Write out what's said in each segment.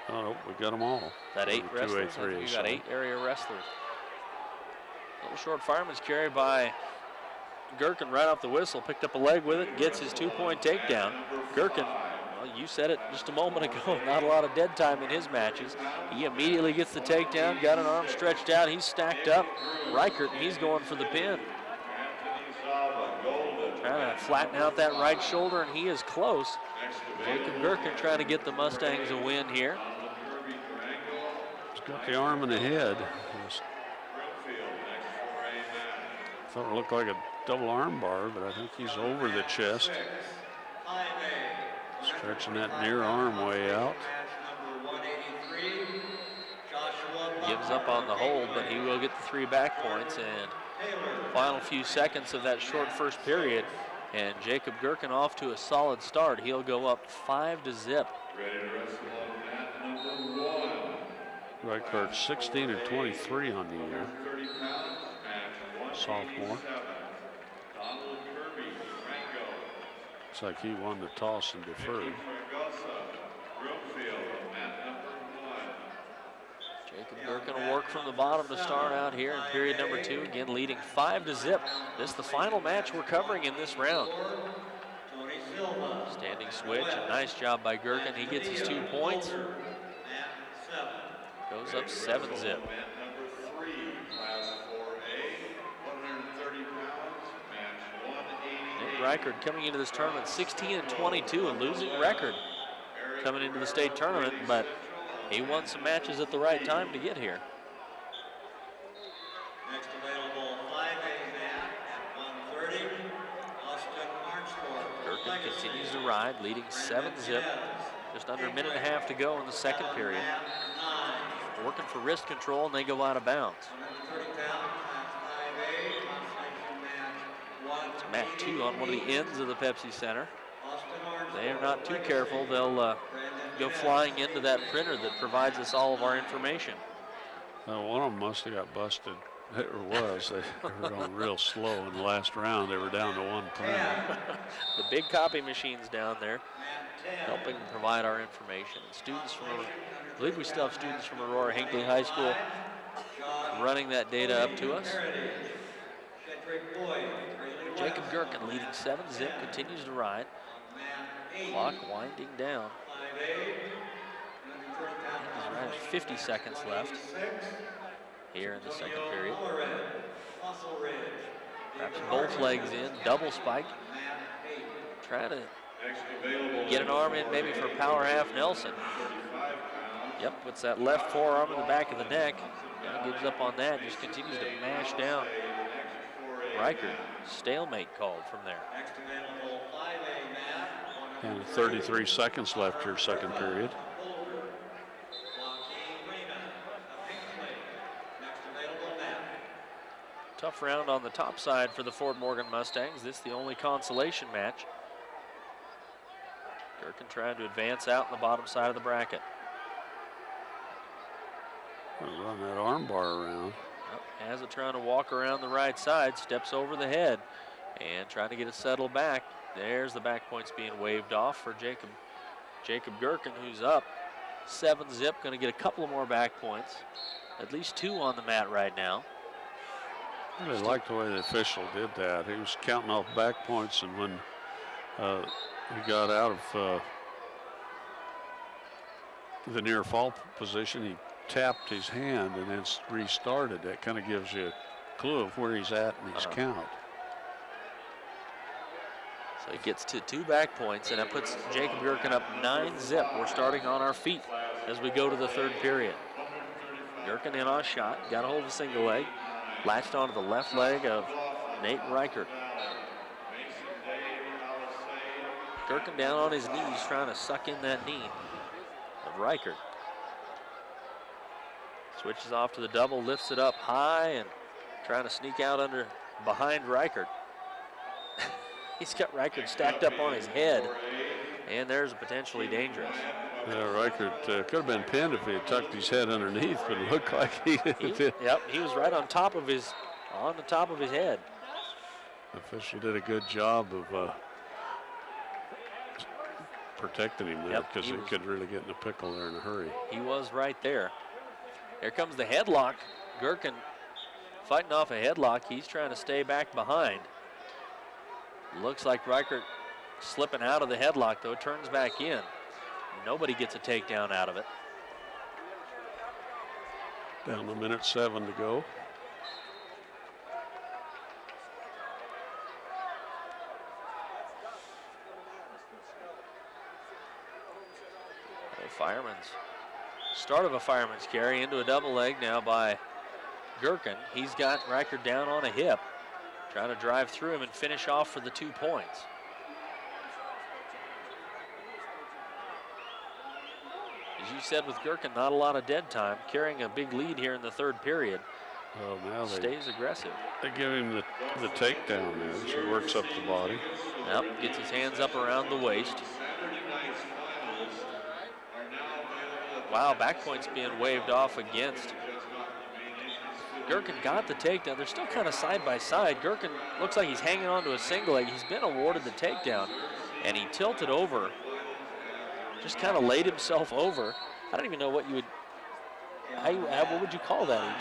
Oh, nope, we got them all. That 8 wrestlers. I think you got 8 area wrestlers. Little short fireman's carry by Gerken right off the whistle. Picked up a leg with it and gets his 2-point takedown. Gerken, well, you said it just a moment ago, not a lot of dead time in his matches. He immediately gets the takedown, got an arm stretched out. He's stacked up. Reichert, he's going for the pin. Trying to flatten out that right shoulder, and he is close. Jacob Gerken trying to get the Mustangs a win here. He's got the arm and the head. Thought it looked like a double arm bar, but I think he's over the chest. Stretching that near arm way out. Gives up on the hold, but he will get the 3 back points. And final few seconds of that short first period. And Jacob Gerken off to a solid start. He'll go up 5-0. Reichert 16 and 23 on the year. Sophomore. Looks like he won the toss and deferred. Jacob Gerken will work from the bottom to start out here in period number 2. Again, leading 5-0. This is the final match we're covering in this round. Standing switch, a nice job by Gerken. He gets his 2 points. Goes up 7-0. Reichert coming into this tournament 16 and 22, a losing record coming into the state tournament, but he won some matches at the right time to get here. Next available 5A match at 1:30, Austin Marchford. Gerken continues to ride, leading 7-0. Just under a minute and a half to go in the second period. Working for wrist control, and they go out of bounds. It's mat 2 on one of the ends of the Pepsi Center. They are not too careful. They'll go flying into that printer that provides us all of our information. One of them must have got busted. It was. They were going real slow in the last round. They were down to 1 printer. The big copy machines down there helping provide our information. Students from, I believe we still have students from Aurora Hinckley High School running that data up to us. Jacob Gerken leading 7-0, continues to ride. Clock winding down. He's right at 50 seconds left here in the second period. Wraps both legs in, double spike. Trying to get an arm in maybe for power half Nelson. Yep, puts that left forearm in the back of the neck. Now gives up on that, just continues to mash down. Reichert, stalemate called from there. And 33 seconds left here, second period. Tough round on the top side for the Fort Morgan Mustangs. This is the only consolation match. Gerken trying to advance out in the bottom side of the bracket. Run that arm bar around. Yep, Hazza trying to walk around the right side, steps over the head, and trying to get it settled back. There's the back points being waved off for Jacob Gerken, who's up 7-0, going to get a couple of more back points. At least 2 on the mat right now. I really like the way the official did that. He was counting off back points, and when he got out of the near fall position, he tapped his hand and then restarted. That kind of gives you a clue of where he's at in his count. So he gets to 2 back points, and that puts Jacob Gerken up 9-0. We're starting on our feet as we go to the third period. Gerken in on a shot, got a hold of a single leg, latched onto the left leg of Nate Reichert. Gerken down on his knees trying to suck in that knee of Reichert. Switches off to the double, lifts it up high and trying to sneak out behind Reichert. He's got Reichert stacked up on his head, and there's potentially dangerous. Yeah, Reichert could have been pinned if he had tucked his head underneath, but it looked like he did. Yep, he was right on the top of his head. The official did a good job of protected him there because he could really get in a pickle there in a hurry. He was right there. Here comes the headlock. Gerken fighting off a headlock. He's trying to stay back behind. Looks like Reichert slipping out of the headlock, though. Turns back in. Nobody gets a takedown out of it. Down to 1:07 to go. Start of a fireman's carry into a double leg now by Gerken. He's got Reichert down on a hip, trying to drive through him and finish off for the 2 points. As you said with Gerken, not a lot of dead time, carrying a big lead here in the 3rd period. Well, now stays aggressive. They give him the takedown there, so he works up the body. Yep, gets his hands up around the waist. Wow, back point's being waved off against. Gerken got the takedown. They're still kind of side by side. Gerken looks like he's hanging on to a single leg. He's been awarded the takedown, and he tilted over, just kind of laid himself over. I don't even know what you would, what would you call that?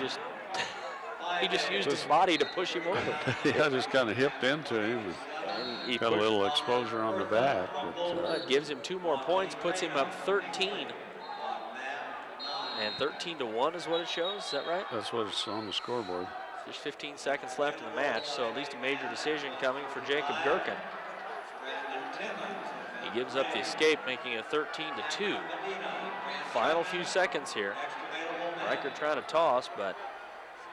He just used his body to push him over. Yeah, just kind of hipped into him. And he got a little exposure on the back. But, gives him 2 more points, puts him up 13. And 13-1 is what it shows, is that right? That's what it's on the scoreboard. There's 15 seconds left in the match, so at least a major decision coming for Jacob Gerken. He gives up the escape, making it 13-2. Final few seconds here. Reichert trying to toss, but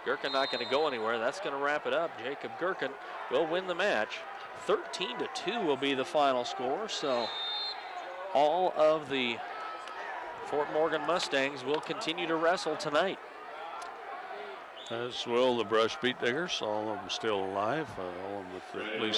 Gerken not going to go anywhere. That's going to wrap it up. Jacob Gerken will win the match. 13-2 will be the final score, so all of the Fort Morgan Mustangs will continue to wrestle tonight. As will the Brush Beat Diggers, all of them still alive, all of them with at least